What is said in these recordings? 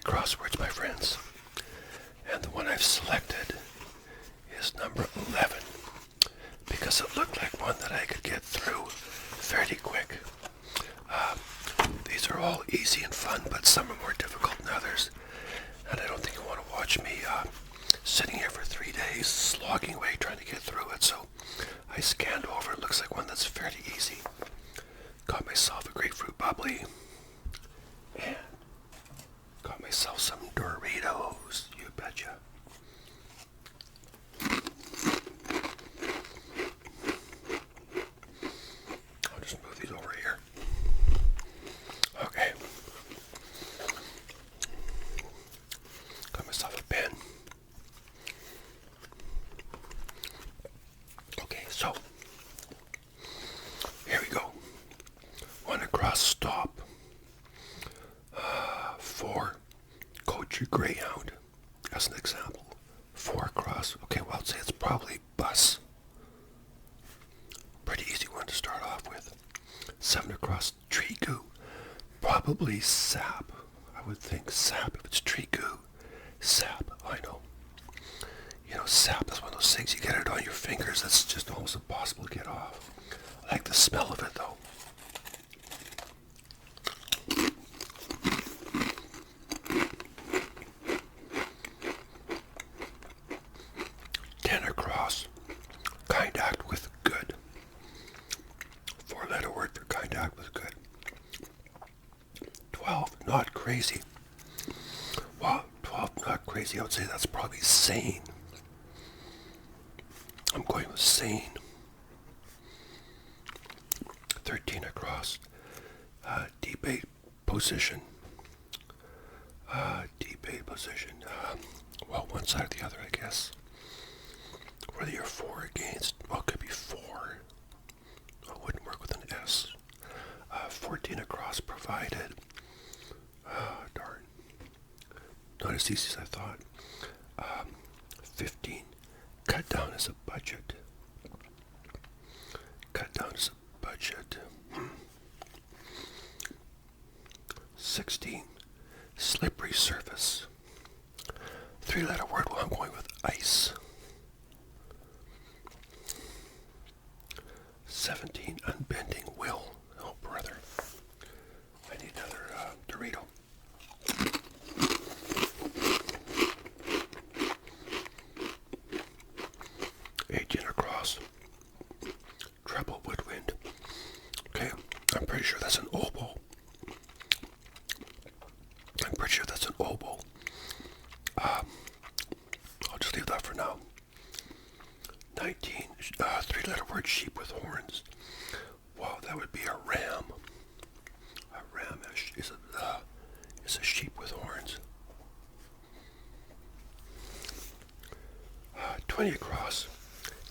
crosswords, my friends. And the one I've selected is number 11 because it looked like one that I could get through fairly quick. These are all easy and fun, but some are more difficult than others. And I don't think you want to watch me sitting here for 3 days slogging away trying to get through it. So I scanned over. It looks like one that's fairly easy. Got myself a grapefruit bubbly. And got myself some Doritos. You betcha. I'll just move these over here. Okay. Got myself a pen. Okay, so here we go. One across stop. 4 coach your Greyhound as an example. 4 across. Okay, well, I'd say it's probably bus. Pretty easy one to start off with. 7 across tree goo. Probably sap. I would think sap. If it's tree goo, sap. I know. You know, sap is one of those things you get it on your fingers. That's just almost impossible to get off. I like the smell of it though. Across, kind act with good. 4-letter word for kind act with good. 12, not crazy. Wow, 12, not crazy. I would say that's probably sane. I'm going with sane. 13 across, debate position. Debate position. Well, one side or the other, I guess. Whether you're for or against, well, it could be for. It wouldn't work with an S. 14 across provided. Darn. Not as easy as I thought. 15. Cut down as a budget. Cut down as a budget. 16. Slippery surface. 3-letter word, well, I'm going with ice. 17, unbending will. Oh, brother. I need another Dorito. 18 across. Treble woodwind. Okay, I'm pretty sure that's an oboe. I'm pretty sure that's an oboe. I'll just leave that for now. 19, 3-letter word, sheep with horns. Wow, that would be a ram. A ram is a sheep with horns. 20 across,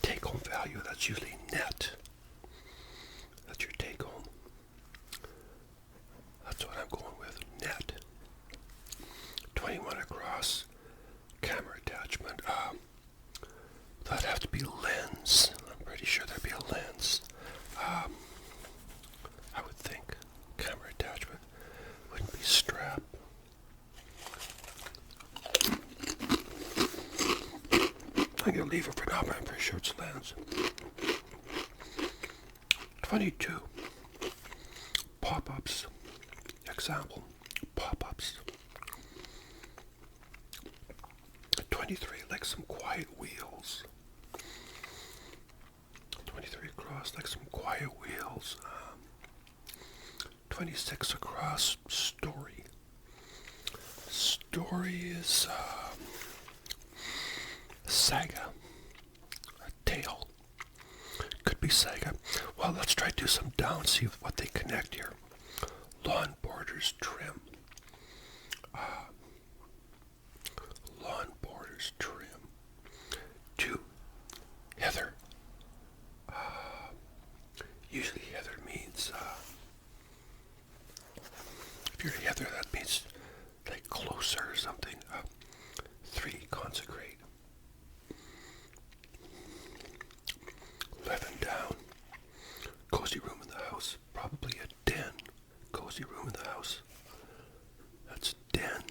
take-home value, that's usually net. That's your take-home. That's what I'm going with, net. 21 across, camera attachment. That'd have to be lens. I'm pretty sure there'd be a lens. I would think camera attachment wouldn't be strap. I'm gonna leave it for now, but I'm pretty sure it's lens. 22. Pop-ups. Example. Pop-ups. 23. Like some quiet wheels. 23 across, like some quiet wheels. 26 across, story. Story is saga. A tale. Could be saga. Well, let's try to do some down, see what they connect here. Lawn borders trim. Lawn borders trim. 2. Heather. Usually heather means, if you're heather, that means like closer or something. 3. Consecrate. 11 down. Cozy room in the house. Probably a den. Cozy room in the house. That's den.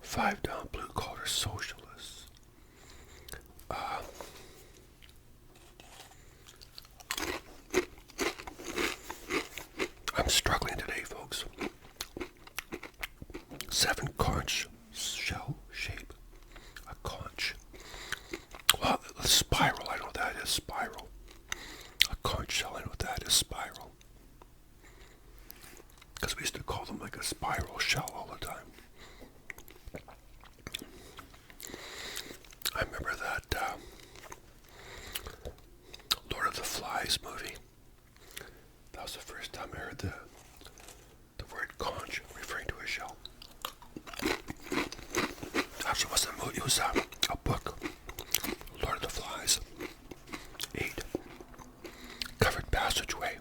5 down, blue collar socialists. I'm struggling today, folks. 7 conch shell shape. A conch. Well, the spiral, I know what that is. Spiral. A conch shell, I know what that is. Spiral. Because we used to call them like a spiral shell all the time. I remember that Lord of the Flies movie. That was the first time I heard the word conch referring to a shell. Actually, it wasn't a movie, it was a book. Lord of the Flies. 8. Covered passageway.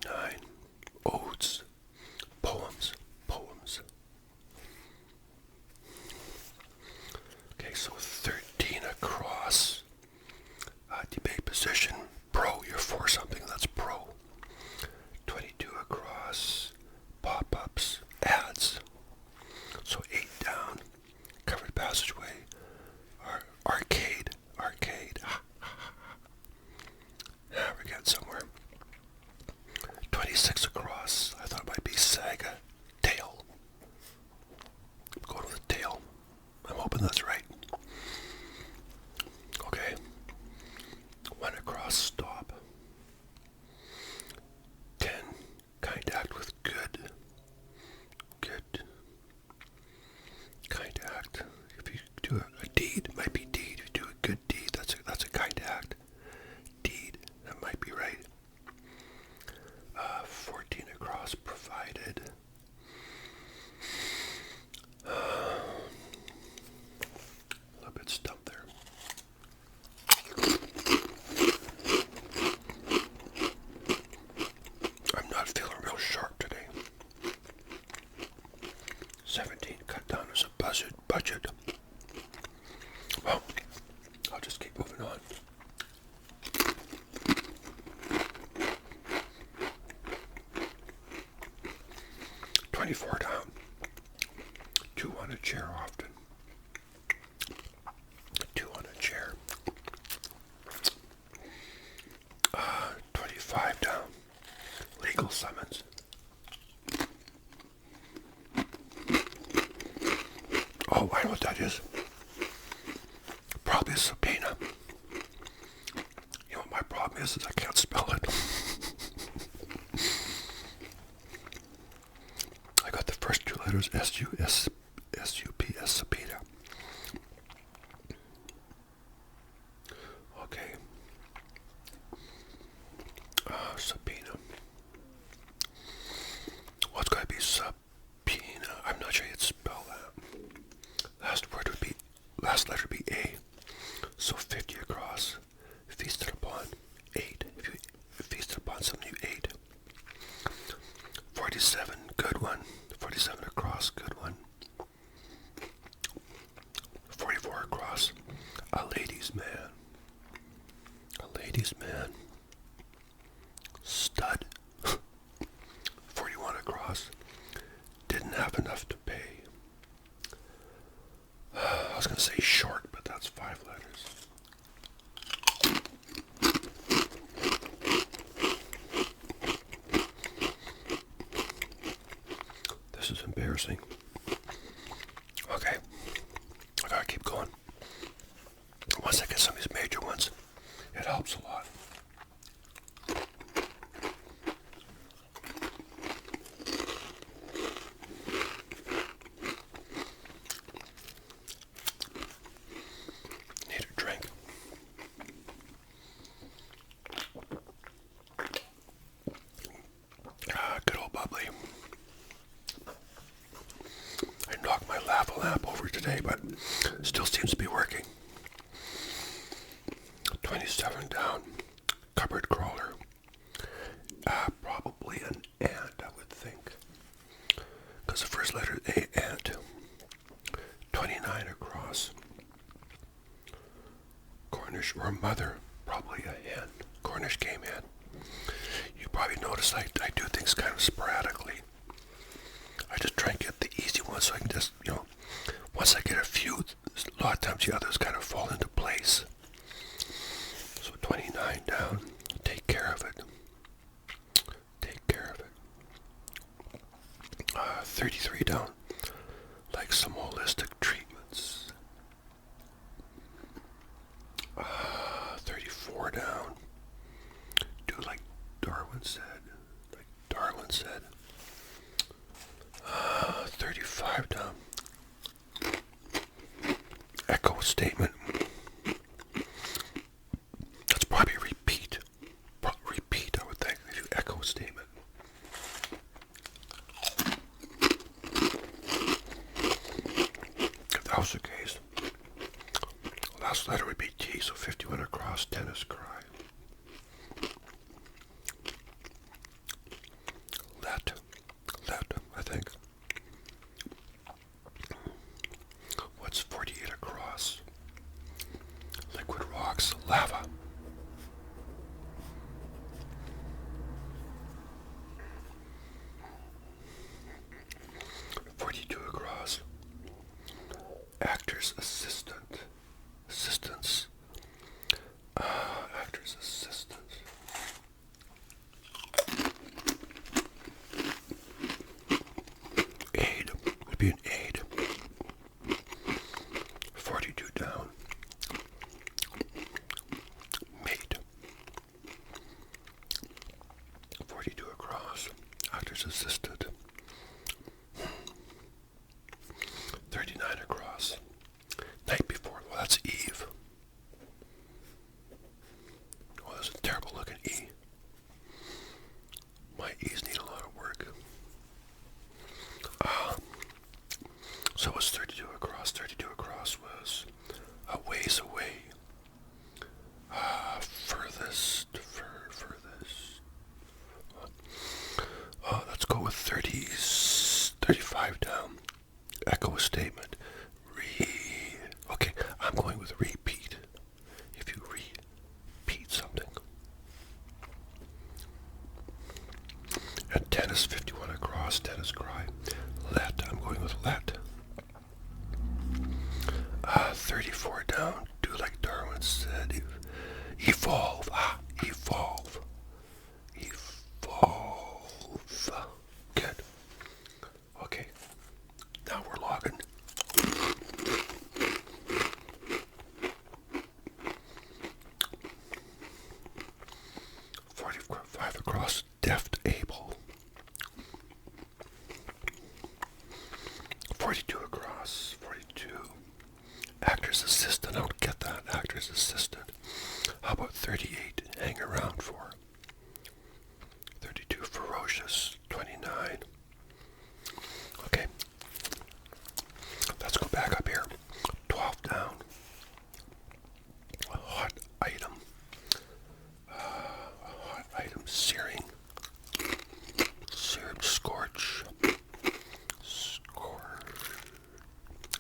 9. Odes. Poems. Okay, so 13 across. Debate position. Pro. You're for something. That's pro. 22 across. Pop-ups. Ads. So 8 down. Covered passageway. Arcade. Yeah, we're getting somewhere. 26 across. I thought it might be Saga. Tail. Going with the tail. I'm hoping that's right. Okay. 1 across. Stop. 10. Kind act with good. Kind act. If you do a deed, it might be deed. If you do a good deed, that's a kind act. Deed, that might be right. 14 across. Provided. A little bit stumped there. I'm not feeling real sharp today. 17 cut down as a budget. Well, I'll just keep moving on. $24 down. 2 on a chair often. 2 on a chair. 25 down. Legal summons. Oh, I know what that is. Probably a subpoena. You know what my problem is I can't spell it. I got the first 2 letters, S-U-P-S, subpoena. Okay. Subpoena. Well, it's got to be subpoena. I'm not sure you'd spell that. Last letter would be A. So 50 across. Feasted upon. 8. If you feasted upon something, you ate. 47, good one. 47 across, good one. 44 across. A ladies' man. A ladies' man. Stud. 41 across. Didn't have enough to pay. I was going to say short, but that's 5 letters. This is embarrassing. Okay. I gotta keep going. Once I get some of these major ones, it helps a lot. Need a drink. Good old bubbly. I knocked my lava lamp over today, but still seems to be working. 27 down. Cupboard crawler. Probably an ant, I would think. Because the first letter is A, ant. 29 across. Cornish or mother. Probably a hen. Cornish game hen. You probably notice I do things kind of sporadically. going so I can just, once I get a few, a lot of times the others kind of fall into place. So 29 down, take care of it. Take care of it. 33 down, like some holistic treatments. 34 down, do like Darwin said. Like Darwin said. 35 down. Echo statement. That's probably a repeat. Repeat, I would think, if you echo statement. If that was the case, last letter would be T, so 51 across, tennis cry. Let, I think. What's 48 across? Liquid rocks, lava. Across. Actor's assistant. Assistants. Actor's assistant. Aid would be an aid. 42 down. Mate. 42 across. Actor's assistant. 39 across. Night before. Well, that's Eve. Oh, that's a terrible looking E. My E's need a lot of work. So it was 32 across. 32 across was a ways away. Furthest. Let's go with 35 down. Echo a statement. Okay, I'm going with repeat. If you repeat something. And tennis, 51 across, tennis cry. Let, I'm going with let. 34 down, do like Darwin said. Evolve, evolve. Evolve. Good. Okay. Now we're logging. 45 across, deft, able. 42 across, 42. Actor's assistant, I don't get that. Actor's assistant. How about 38? Hang around for. 32, ferocious. 29. Okay. Let's go back up here. 12 down. A hot item. Searing. Seared, scorch.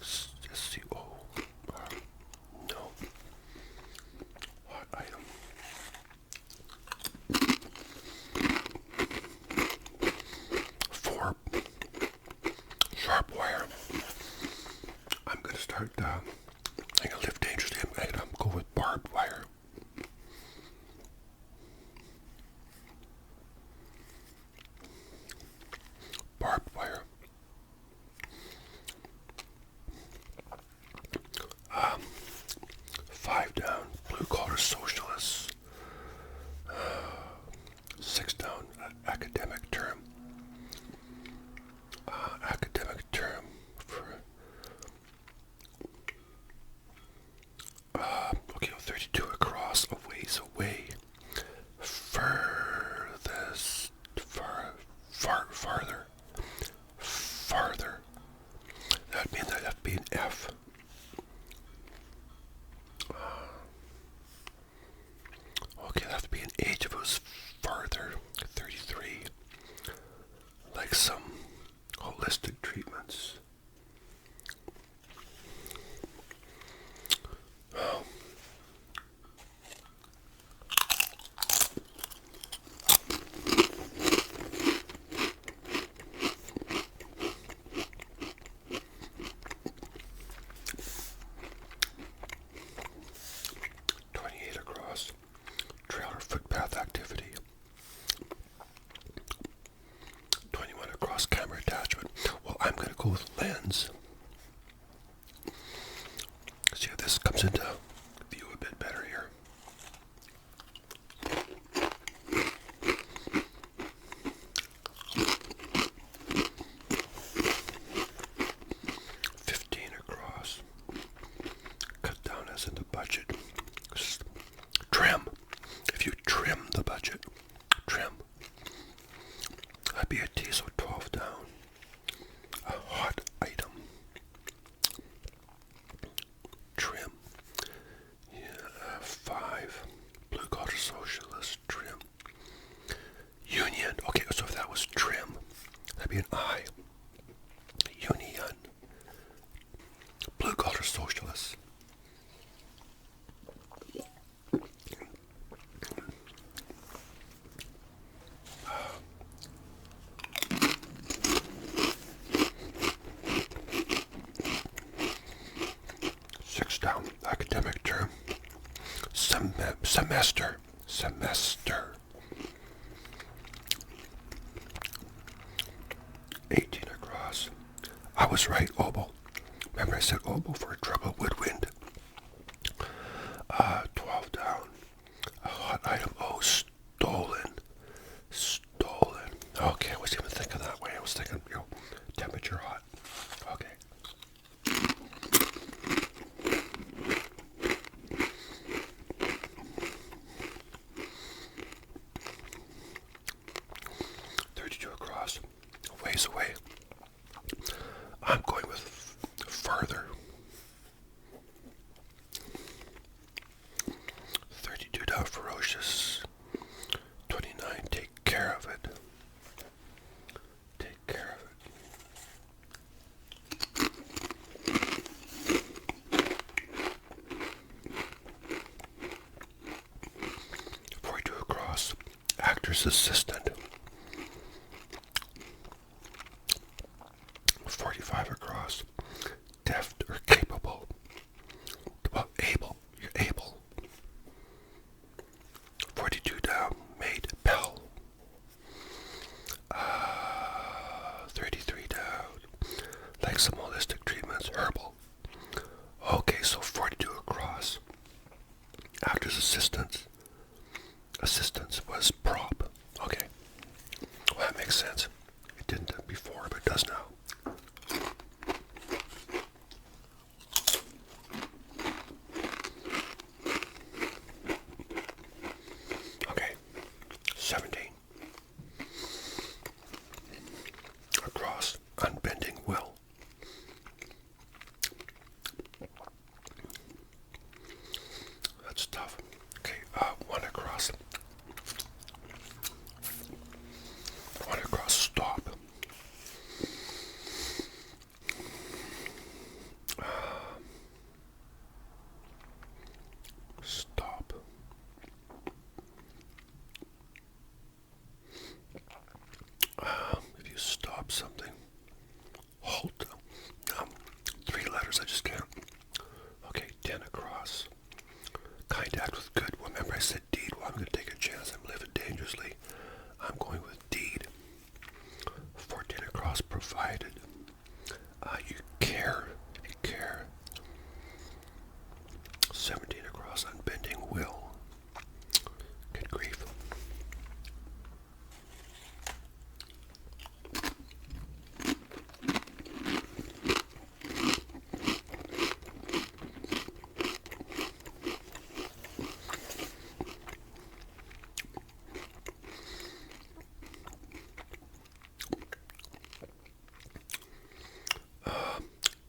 S-C-O. No. Hot item. For sharp wire. I'm going to start, I'm going to live dangerously. I'm going to go with barbed wire. Barbed wire. 5 down, blue collar socialists. 6 down, academic term. Academic term for. Okay, 32 across, a ways away. Furthest, farther. Farther. That'd mean that'd be an F. Okay, that'd have to be an H if it was farther. 33. Like some holistic treatments. Oh. go with lens. See if this comes into view a bit better here. Cut down as in the budget. Just trim. If you trim the budget, trim. That'd be a T, so 12 down. A hot item. Trim. Yeah, 5. Blue collar socialist. Trim. Union. Okay, so if that was trim, that'd be an I. Union. Blue collar socialist. Down. Academic term. Semester. 18 across. I was right, oboe. Remember I said oboe for treble woodwind. 12 down. A hot item. Oh, stolen. Stolen. Okay, I wasn't even thinking that way. I was thinking, temperature hot. Okay. Ways away. I'm going with further. 32 down, ferocious. 29, take care of it. Take care of it. 42 across. Actor's assistant. 45 across. Deft or capable. Well, able. You're able. 42 down. Made. Pell. 33 down. Like some holistic treatments. Herbal. Okay, so 42 across. Actor's assistance. Assistance was prop. Okay. Well, that makes sense. It didn't before, but it does now. Okay, 17. Across, unbending will. That's tough. Okay, 1 across. 1 across, stop. Stop. If you stop something, halt. 3 letters, I just can't. Okay, 10 across. Kind act with good. Remember I said deed. Well, I'm going to take a chance. I'm living dangerously. I'm going with deed. 14 across, provided. You care. If you care. 17 across, unbending will. Good grief.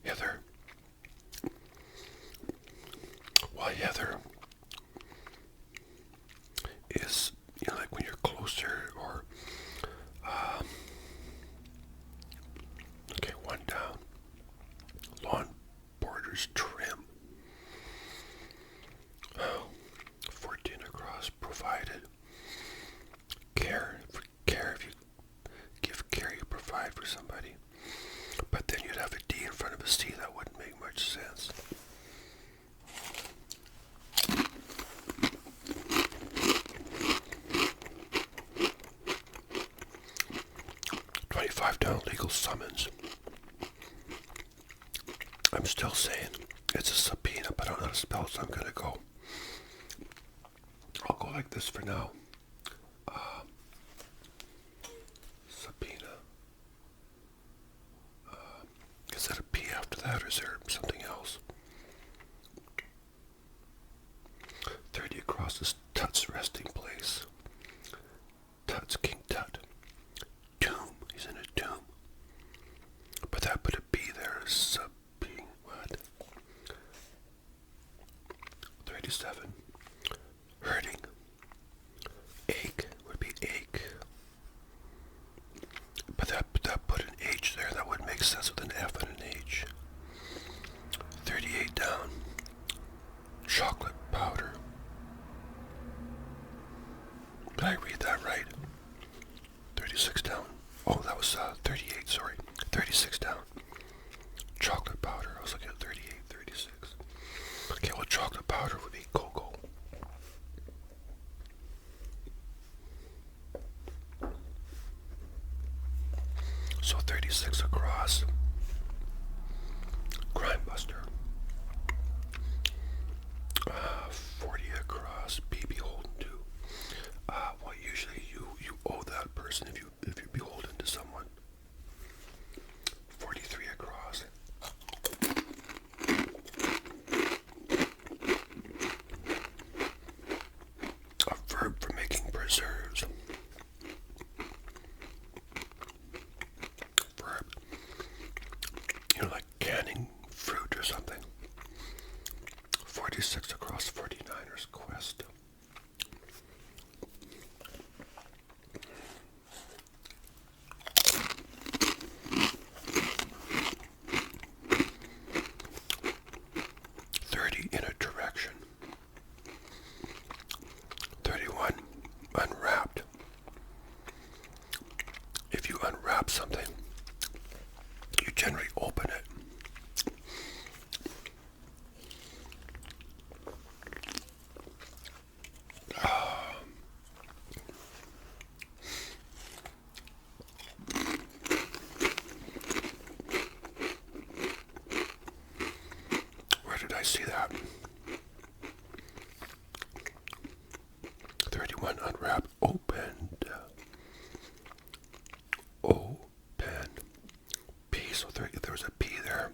Heather. Well, Heather is, like when you're closer or, okay, 1 down. Lawn borders trim. 14 across, provided. Care. For care, if you give care, you provide for somebody. But then you'd have a D in front of a C. That wouldn't make much sense. $25 down, legal summons. I'm still saying it's a subpoena, but I don't know how to spell it, so I'm going to go. I'll go like this for now. Subpoena. Is that a P after that, or is there something else? 30 across is Tut's resting place. Tut's King Tut. Tomb. He's in a tomb. But that put a B there. Subpoena. What? 37. Hurting. Ache would be ache. But that put an H there. That would make sense with an F and an H. 38 down. Chocolate powder. Did I read that right? 36 down. Oh, that was 38, sorry. 36 down. Chocolate powder. I was looking at 38, 36. Okay, well, chocolate powder would be cocoa. So 36 across. Crime Buster. 40 across. Be beholden to. Well, usually you owe that person if you're beholden to someone. 43 across. A verb for making preserves. Verb. You know, like canning fruit or something. 46 across. 49ers quest. 30 in a direction. 31 unwrapped. If you unwrap something, you generally open it. Where did I see that? 31 unwrapped, opened. Open. P, so 30, there was a P there.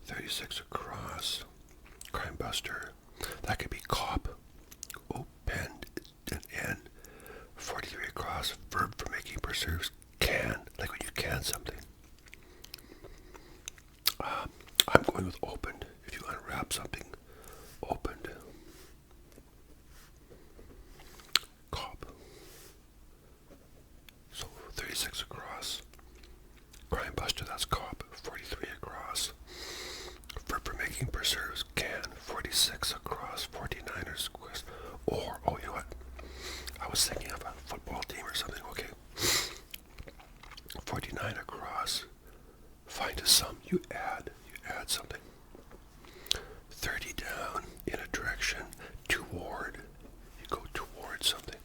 36 across. Crime Buster. That could be cop. Opened, an N. 43 across. Verb for making preserves. Can. Like when you can something. I'm going with opened. If you unwrap something, opened. Cop. So 36 across. Crime Buster, that's cop. 43 across. Verb for making preserves, can. 46 across. 49ers quest. Or, oh, you know what? I was thinking of a football team or something. Okay. 49 across. Find a sum. You add something. 30 down in a direction. Toward. You go toward something.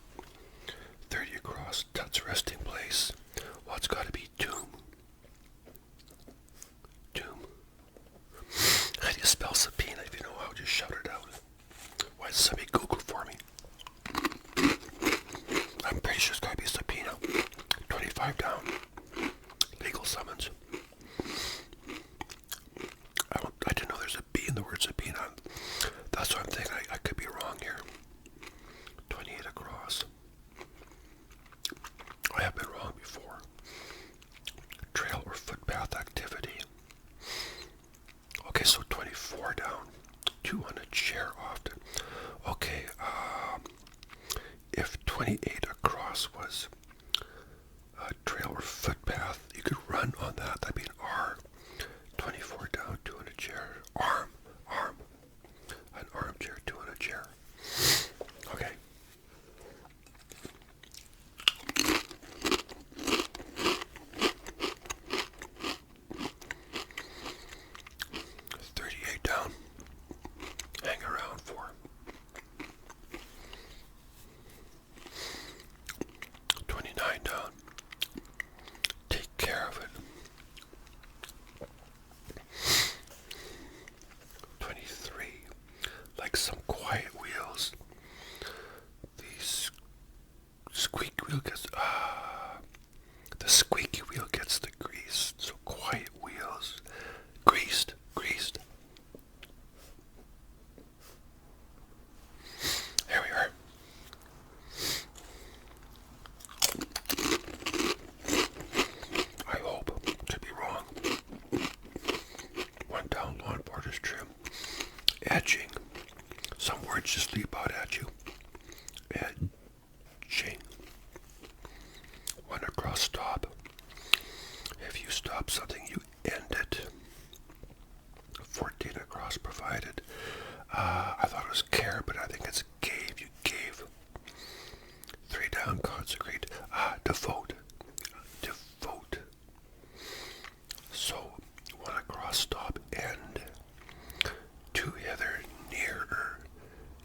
30 across. Tut's resting place. Well, it's got to be tomb. Tomb. How do you spell subpoena? If you know how, just shout it out. Why does somebody Google for me? I'm pretty sure it's got to be subpoena. 25 down. Legal summons. I didn't know there's a B in the word subpoena. That's what I'm thinking. I could be wrong here. 28 across. I have been wrong before. Trail or footpath activity. Okay, so 24 down. 2 on a chair often. Okay, if 28 across was a trail or footpath, you could run on that. That'd be an R. 24 down, 2 on a chair. Arm. An armchair, 2 on a chair. Okay. Down. Hang around for. 29 down. Take care of it. edging. Some words just leap out at you. Edging. One across stop. If you stop something, you end it. 14 across provided. I thought it was care, but I think it's gave. You gave. 3 down, consecrate. Devote. Devote. So, 1 across, stop, end. 2 hither, nearer.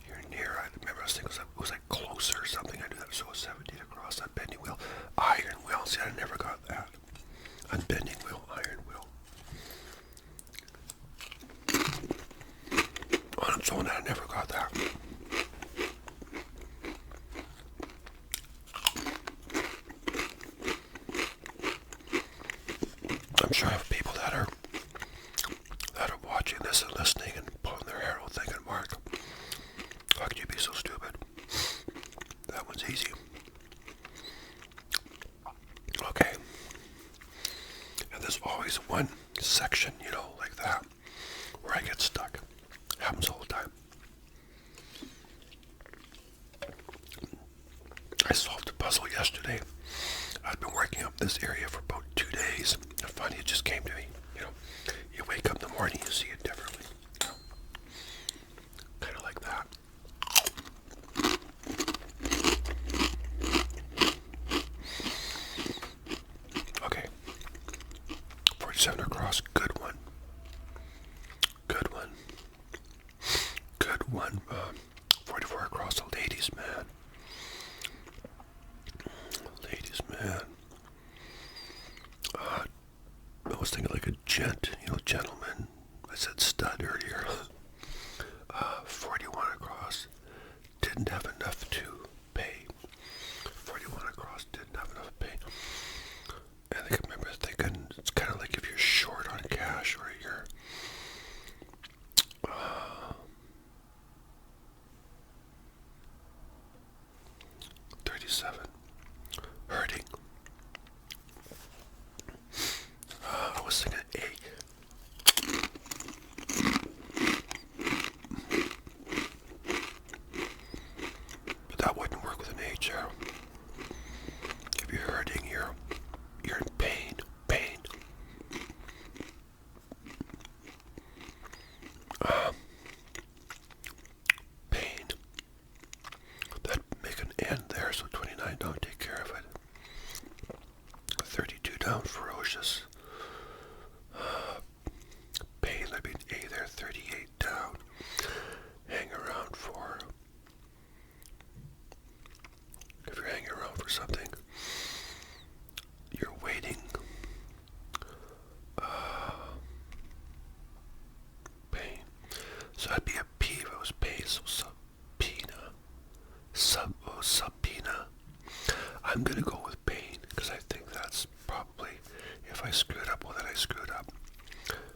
You're near. I remember I was thinking it was like closer or something. I knew that. So 17 across, that bending wheel. Iron wheel. See, I never got that. Unbending wheel, iron wheel. On its own, I never got that. I'm sure I have people that are watching this and listening and pulling their hair out thinking, Mark, how could you be so stupid? That one's easy. Okay. And there's always one section, like that, where I get stuck. Happens all the time. I solved a puzzle yesterday. I've been working up this area for about 2 days. And finally it just came to me. You wake up in the morning, you see it differently. Kind of like that. Okay. 47 across, good one. Good one. Good one. 44 across, the ladies' man. Ladies' man. I was thinking like a gentleman. I said stud earlier. 41 across. Didn't have enough to pay. 41 across, didn't have enough to pay. And I remember thinking, it's kind of like if you're short on cash or you're 37. Hurting. I was thinking A. But that wouldn't work with an H arrow. If you're hurting, you're in pain. Pain. Pain. That'd make an N there, so 29 don't take care of it. 32 down, ferocious. Pain, that'd be an A there, 38 down. Hang around for. If you're hanging around for something, you're waiting. Pain. So that'd be a P if it was pain, so subpoena. Subpoena. I'm gonna go with pain, because I think that's probably, if I screwed up, well then I screwed up.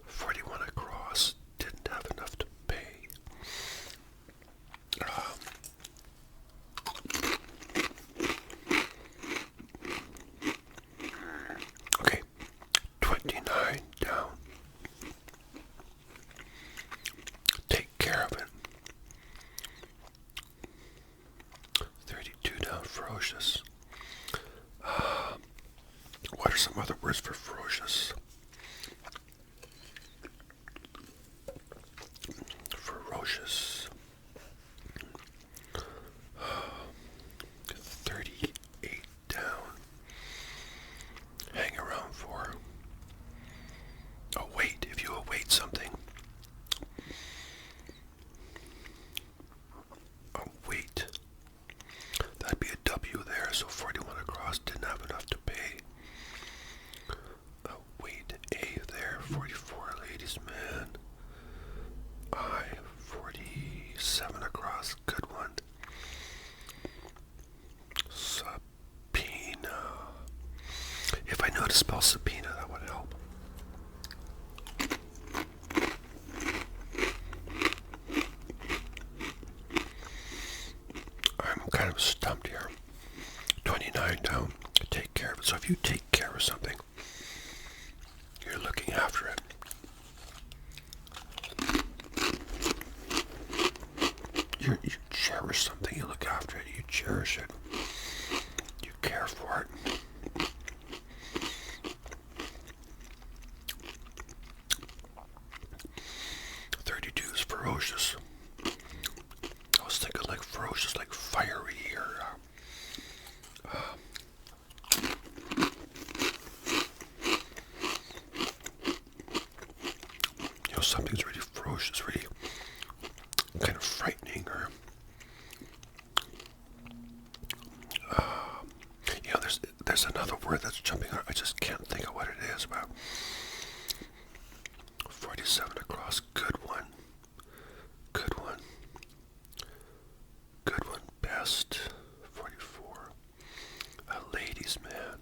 41 across, didn't have enough to pay. Okay, 29 down. Take care of it. 32 down, ferocious. What are some other words for ferocious? Ferocious. 38 down. Hang around for. Await, if you await something. Await. That'd be a W there, so 41 across, didn't have enough to pay. Wait, A there, 44, ladies man. I, 47 across, good one. Subpoena. If I know how to spell subpoena, that would help. I'm kind of stumped here. 29 down. Take care of it. So if you take care of something, you're looking after it. ferocious. I was thinking like ferocious, like fiery or something's really ferocious, really kind of frightening, or there's another word that's jumping out. I just can't think of what it is. But 47 across, good one, good one, good one, best. 44, a ladies' man.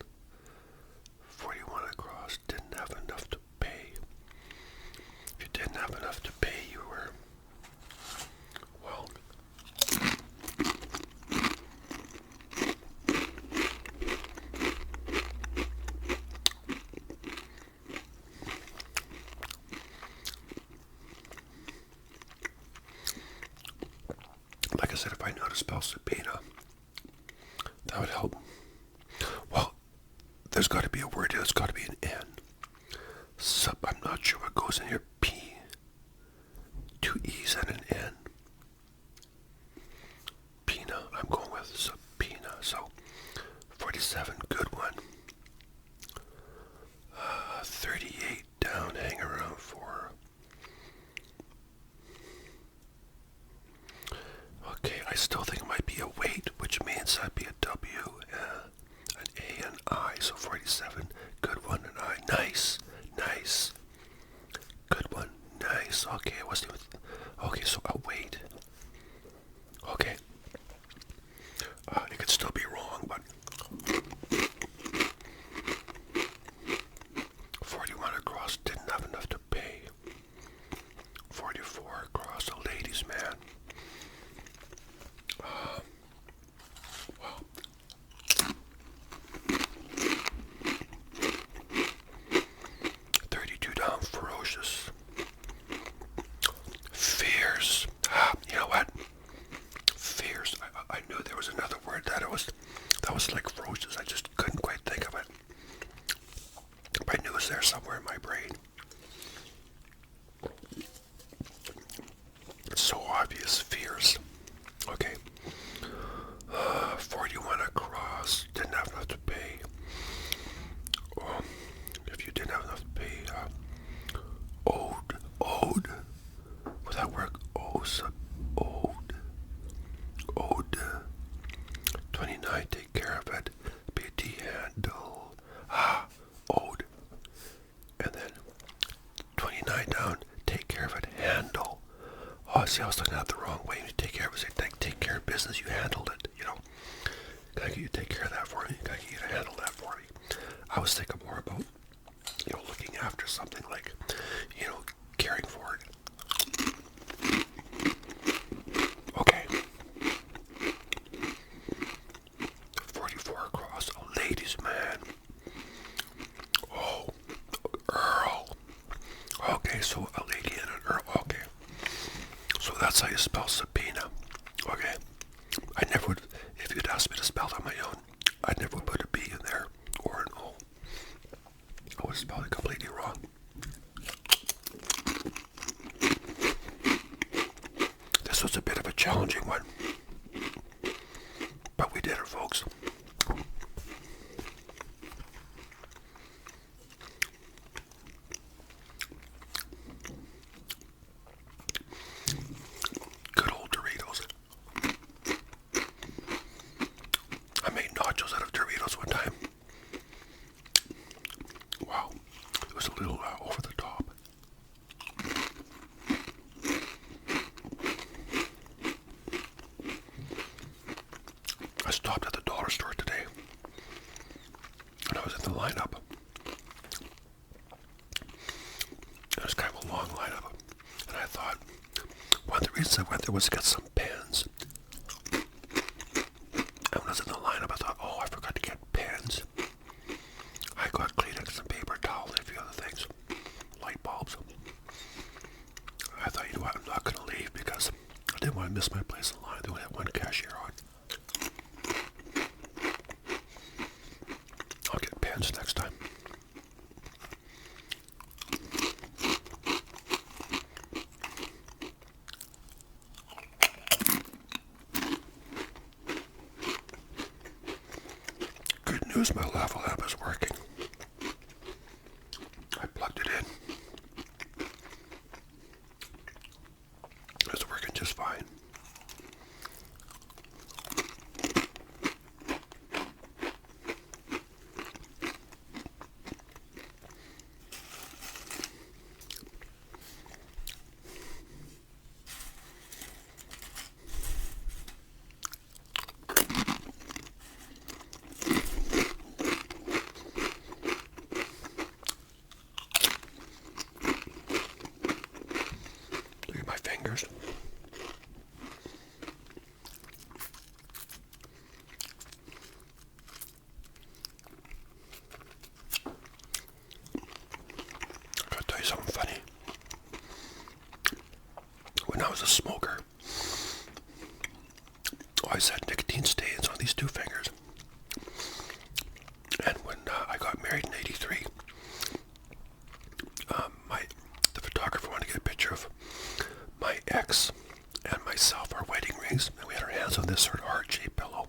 41 across, didn't have enough to pay. If you didn't have enough to pay, you were, well, like I said, if I know how to spell subpoena, that would help. Well, there's got to be a word here. There's got to be an N. I'm not sure what goes in here. P. 2 E's and an N. Pina. I'm going with subpoena. So 47, good one. 38 down, hang around for. Okay, I still think it might be a wait, which means that'd be a W, an A, and I. So 47, good one, and I. Nice, nice. Good one, nice. Okay, I wasn't even. Okay, so a wait. Okay. It could still be wrong, but 41 across, didn't have enough to pay. 44 across, a ladies' man. Wow. 32 down, ferocious. Fierce. You know what? Fierce. I knew there was another word that was like ferocious. I just couldn't quite think of it. But I knew it was there somewhere in my brain. It's so obvious. Fierce. Okay. 41 across. Didn't have enough to pay. Oh, if you didn't have enough to pay, owed. Would that work? Owed. 29, take care of it. Be a D handle. Owed. And then 29 down, take care of it. Handle. Oh, see, I was looking at it the wrong way. You take care of it. Take care of business. You handled it. Can I get you to take care of that for me? Can I get you to handle that for me? I was thinking more about, looking after something, like, caring for it. Okay. 44 across, a ladies' man. Oh, Earl. Okay, so a lady and an Earl. Okay. So that's how you spell subpoena. Okay. I never would, if you'd asked me to spell it on my own, I never would put a B in there or an O. I would have spelled it completely wrong. This was a bit of a challenging one, but we did it, folks. Good old Doritos. I made nachos out of Doritos one time. Wow, it was a little over the top. I stopped at the dollar store today, and I was in the lineup. It was kind of a long lineup, and I thought, one of the reasons I went there was to get some pens. And when I was in the lineup, I thought, oh, I forgot to get pens. I got Kleenex and paper towels and a few other things, light bulbs. I thought, you know what, I'm not going to leave because I didn't want to miss my place in line. They only had one cashier on. I'll get pens next time. news my lavabo lamp is working. I plugged it in. It's working just fine. Look at my fingers. I gotta tell you something funny. When I was a smoker, I always had nicotine stains on these two fingers. And when I got married in '83, the photographer wanted to get a picture of my ex and myself, our wedding rings, and we had our hands on this sort of heart-shaped pillow.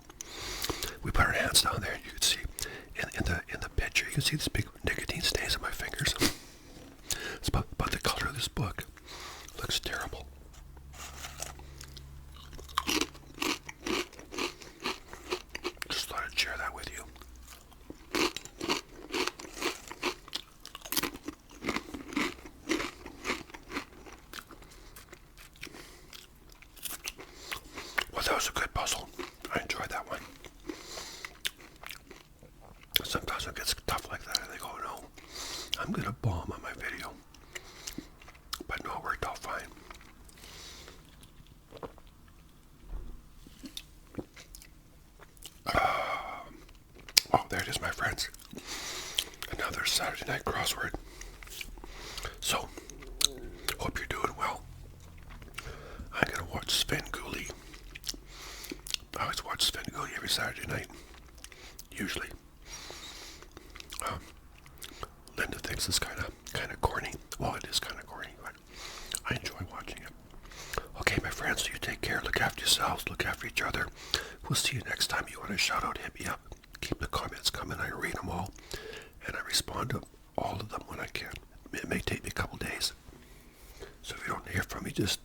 We put our hands down there, and you can see in the picture, you can see these big nicotine stains on my fingers. It's about the color of this book. It looks terrible. Just thought I'd share that with you. Well, that was a good puzzle. I enjoyed that one. Sometimes it gets tough like that, and they go, no, I'm going to bomb on my video. But no, it worked out fine. Oh, there it is, my friends. Another Saturday night crossword. So, hope you're doing well. I'm going to watch Svengoolie. I always watch Svengoolie every Saturday night. Usually. Linda thinks it's kind of corny. Well, it is kind of corny, but I enjoy watching it. Okay, my friends, you take care. Look after yourselves. Look after each other. We'll see you next time. You want a shout out, hit me up. Keep the comments coming. I read them all, and I respond to all of them when I can. It may take me a couple days. So if you don't hear from me, just